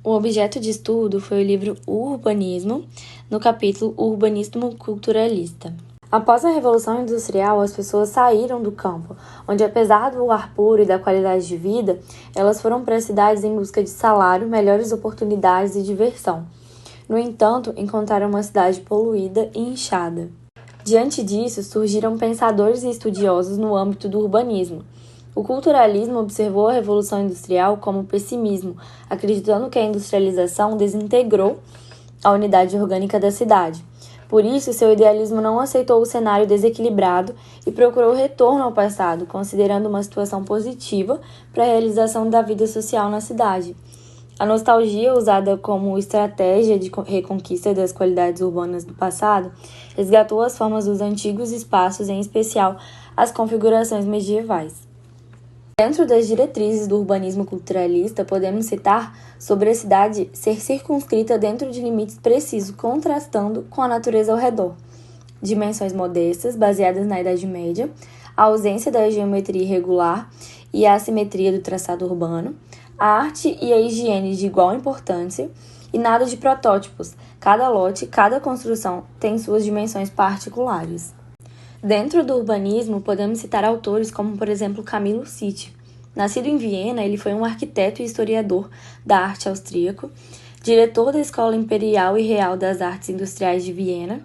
O objeto de estudo foi o livro O Urbanismo, no capítulo O Urbanismo Culturalista. Após a Revolução Industrial, as pessoas saíram do campo, onde, apesar do ar puro e da qualidade de vida, elas foram para as cidades em busca de salário, melhores oportunidades e diversão. No entanto, encontraram uma cidade poluída e inchada. Diante disso, surgiram pensadores e estudiosos no âmbito do urbanismo. O culturalismo observou a Revolução Industrial como pessimismo, acreditando que a industrialização desintegrou a unidade orgânica da cidade. Por isso, seu idealismo não aceitou o cenário desequilibrado e procurou o retorno ao passado, considerando uma situação positiva para a realização da vida social na cidade. A nostalgia, usada como estratégia de reconquista das qualidades urbanas do passado, resgatou as formas dos antigos espaços, em especial as configurações medievais. Dentro das diretrizes do urbanismo culturalista, podemos citar sobre a cidade ser circunscrita dentro de limites precisos, contrastando com a natureza ao redor. Dimensões modestas, baseadas na Idade Média, a ausência da geometria irregular e a assimetria do traçado urbano, a arte e a higiene de igual importância e nada de protótipos. Cada lote, cada construção tem suas dimensões particulares. Dentro do urbanismo, podemos citar autores como, por exemplo, Camilo Sitti. Nascido em Viena, ele foi um arquiteto e historiador da arte austríaco, diretor da Escola Imperial e Real das Artes Industriais de Viena.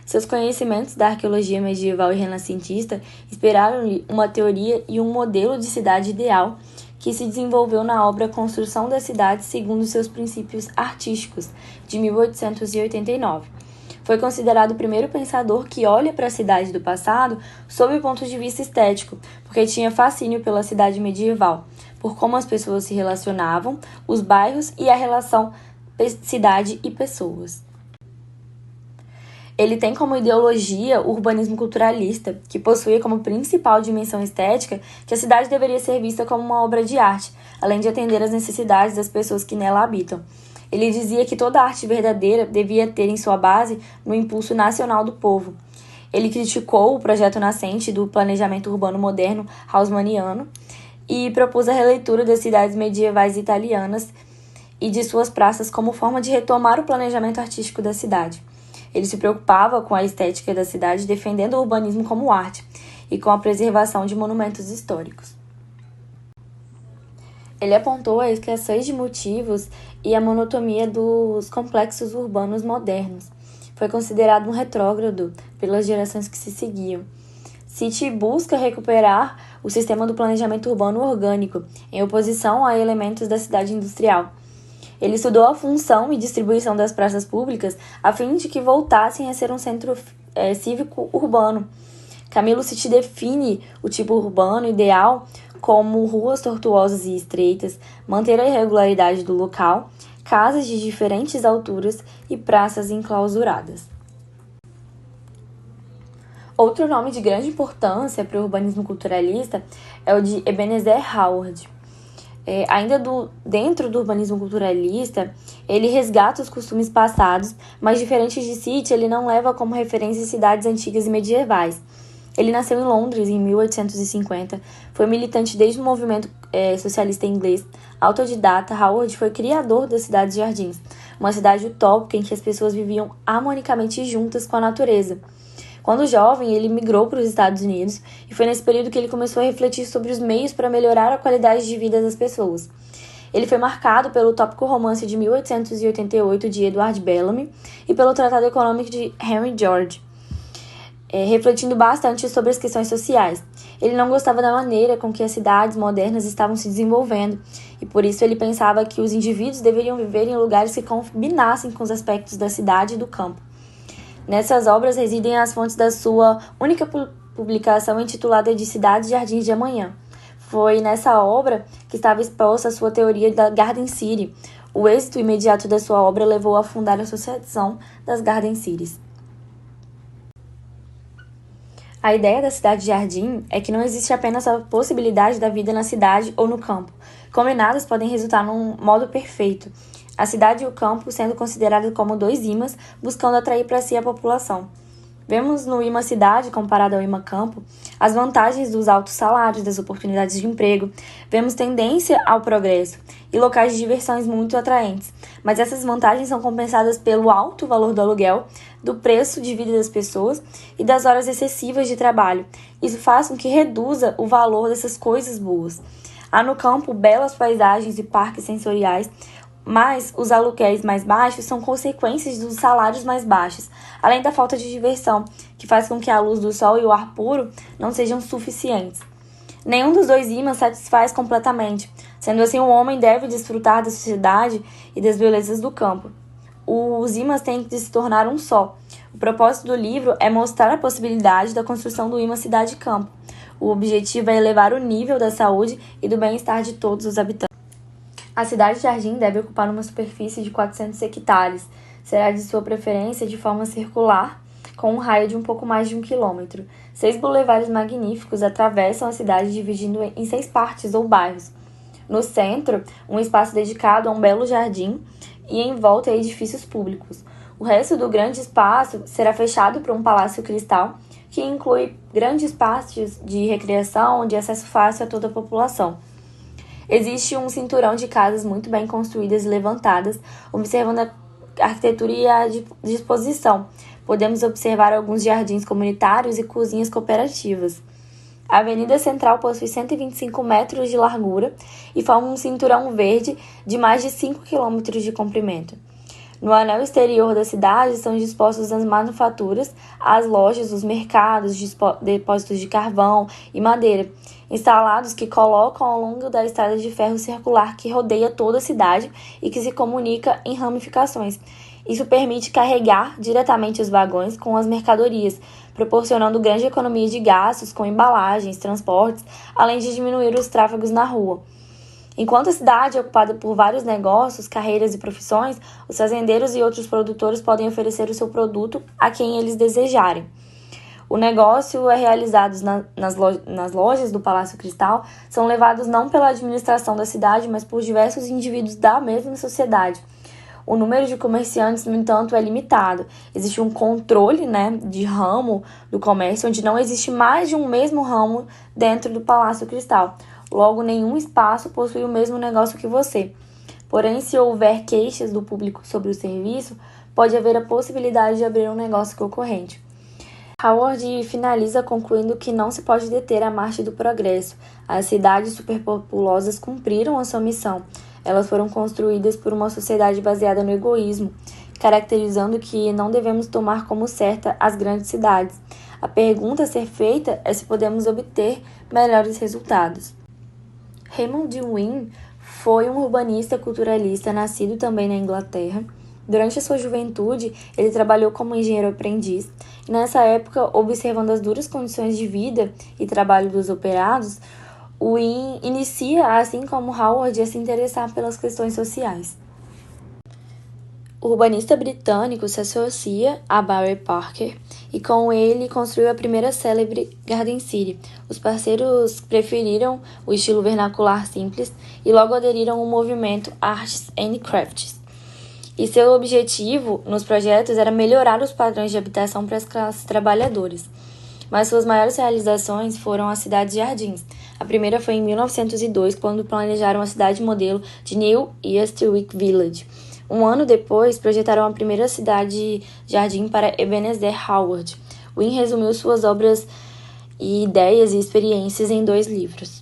Seus conhecimentos da arqueologia medieval e renascentista inspiraram-lhe uma teoria e um modelo de cidade ideal que se desenvolveu na obra Construção da Cidade segundo seus princípios artísticos, de 1889. Foi considerado o primeiro pensador que olha para a cidade do passado sob o ponto de vista estético, porque tinha fascínio pela cidade medieval, por como as pessoas se relacionavam, os bairros e a relação cidade e pessoas. Ele tem como ideologia o urbanismo culturalista, que possuía como principal dimensão estética que a cidade deveria ser vista como uma obra de arte, além de atender às necessidades das pessoas que nela habitam. Ele dizia que toda arte verdadeira devia ter em sua base no impulso nacional do povo. Ele criticou o projeto nascente do planejamento urbano moderno haussmanniano e propôs a releitura das cidades medievais italianas e de suas praças como forma de retomar o planejamento artístico da cidade. Ele se preocupava com a estética da cidade, defendendo o urbanismo como arte e com a preservação de monumentos históricos. Ele apontou a escassez de motivos e a monotonia dos complexos urbanos modernos. Foi considerado um retrógrado pelas gerações que se seguiam. Sitti busca recuperar o sistema do planejamento urbano orgânico, em oposição a elementos da cidade industrial. Ele estudou a função e distribuição das praças públicas a fim de que voltassem a ser um centro cívico urbano. Camilo Sitti define o tipo urbano ideal como ruas tortuosas e estreitas, manter a irregularidade do local, casas de diferentes alturas e praças enclausuradas. Outro nome de grande importância para o urbanismo culturalista é o de Ebenezer Howard. Dentro do urbanismo culturalista, ele resgata os costumes passados, mas diferente de Sitti, ele não leva como referência cidades antigas e medievais. Ele nasceu em Londres em 1850, foi militante desde o movimento socialista inglês, autodidata. Howard foi criador da cidade de Jardins, uma cidade utópica em que as pessoas viviam harmonicamente juntas com a natureza. Quando jovem, ele migrou para os Estados Unidos e foi nesse período que ele começou a refletir sobre os meios para melhorar a qualidade de vida das pessoas. Ele foi marcado pelo utópico romance de 1888 de Edward Bellamy e pelo Tratado Econômico de Henry George, refletindo bastante sobre as questões sociais. Ele não gostava da maneira com que as cidades modernas estavam se desenvolvendo e por isso ele pensava que os indivíduos deveriam viver em lugares que combinassem com os aspectos da cidade e do campo. Nessas obras residem as fontes da sua única publicação intitulada de Cidades e Jardins de Amanhã. Foi nessa obra que estava exposta a sua teoria da Garden City. O êxito imediato da sua obra levou a fundar a Associação das Garden Cities. A ideia da cidade-jardim é que não existe apenas a possibilidade da vida na cidade ou no campo. Combinadas podem resultar num modo perfeito. A cidade e o campo sendo considerados como dois ímãs, buscando atrair para si a população. Vemos no Imã Cidade, comparado ao Imã Campo, as vantagens dos altos salários, das oportunidades de emprego. Vemos tendência ao progresso e locais de diversões muito atraentes. Mas essas vantagens são compensadas pelo alto valor do aluguel, do preço de vida das pessoas e das horas excessivas de trabalho. Isso faz com que reduza o valor dessas coisas boas. Há no campo belas paisagens e parques sensoriais, mas os aluguéis mais baixos são consequências dos salários mais baixos, além da falta de diversão, que faz com que a luz do sol e o ar puro não sejam suficientes. Nenhum dos dois ímãs satisfaz completamente, sendo assim o homem deve desfrutar da sociedade e das belezas do campo. Os ímãs têm que se tornar um só. O propósito do livro é mostrar a possibilidade da construção do imã cidade-campo. O objetivo é elevar o nível da saúde e do bem-estar de todos os habitantes. A cidade-jardim deve ocupar uma superfície de 400 hectares. Será de sua preferência de forma circular, com um raio de um pouco mais de 1 quilômetro. 6 bulevares magníficos atravessam a cidade, dividindo em 6 partes ou bairros. No centro, um espaço dedicado a um belo jardim e em volta edifícios públicos. O resto do grande espaço será fechado por um palácio cristal, que inclui grandes espaços de recreação de acesso fácil a toda a população. Existe um cinturão de casas muito bem construídas e levantadas, observando a arquitetura e a disposição. Podemos observar alguns jardins comunitários e cozinhas cooperativas. A Avenida Central possui 125 metros de largura e forma um cinturão verde de mais de 5 quilômetros de comprimento. No anel exterior da cidade são dispostas as manufaturas, as lojas, os mercados, depósitos de carvão e madeira, instalados que colocam ao longo da estrada de ferro circular que rodeia toda a cidade e que se comunica em ramificações. Isso permite carregar diretamente os vagões com as mercadorias, proporcionando grande economia de gastos com embalagens, transportes, além de diminuir os tráfegos na rua. Enquanto a cidade é ocupada por vários negócios, carreiras e profissões, os fazendeiros e outros produtores podem oferecer o seu produto a quem eles desejarem. O negócio é realizado nas lojas do Palácio Cristal, são levados não pela administração da cidade, mas por diversos indivíduos da mesma sociedade. O número de comerciantes, no entanto, é limitado. Existe um controle, de ramo do comércio, onde não existe mais de um mesmo ramo dentro do Palácio Cristal. Logo, nenhum espaço possui o mesmo negócio que você. Porém, se houver queixas do público sobre o serviço, pode haver a possibilidade de abrir um negócio concorrente. Howard finaliza concluindo que não se pode deter a marcha do progresso. As cidades superpopulosas cumpriram a sua missão. Elas foram construídas por uma sociedade baseada no egoísmo, caracterizando que não devemos tomar como certa as grandes cidades. A pergunta a ser feita é se podemos obter melhores resultados. Raymond Wynne foi um urbanista culturalista nascido também na Inglaterra. Durante a sua juventude, ele trabalhou como engenheiro aprendiz e nessa época, observando as duras condições de vida e trabalho dos operados, Wynne inicia, assim como Howard, a se interessar pelas questões sociais. O urbanista britânico se associa a Barry Parker e com ele construiu a primeira célebre Garden City. Os parceiros preferiram o estilo vernacular simples e logo aderiram ao movimento Arts and Crafts. E seu objetivo nos projetos era melhorar os padrões de habitação para as classes trabalhadoras. Mas suas maiores realizações foram as cidades-jardins. A primeira foi em 1902, quando planejaram a cidade modelo de New Eastwick Village. Um ano depois, projetaram a primeira cidade-jardim para Ebenezer Howard. Wynne resumiu suas obras, ideias e experiências em 2 livros.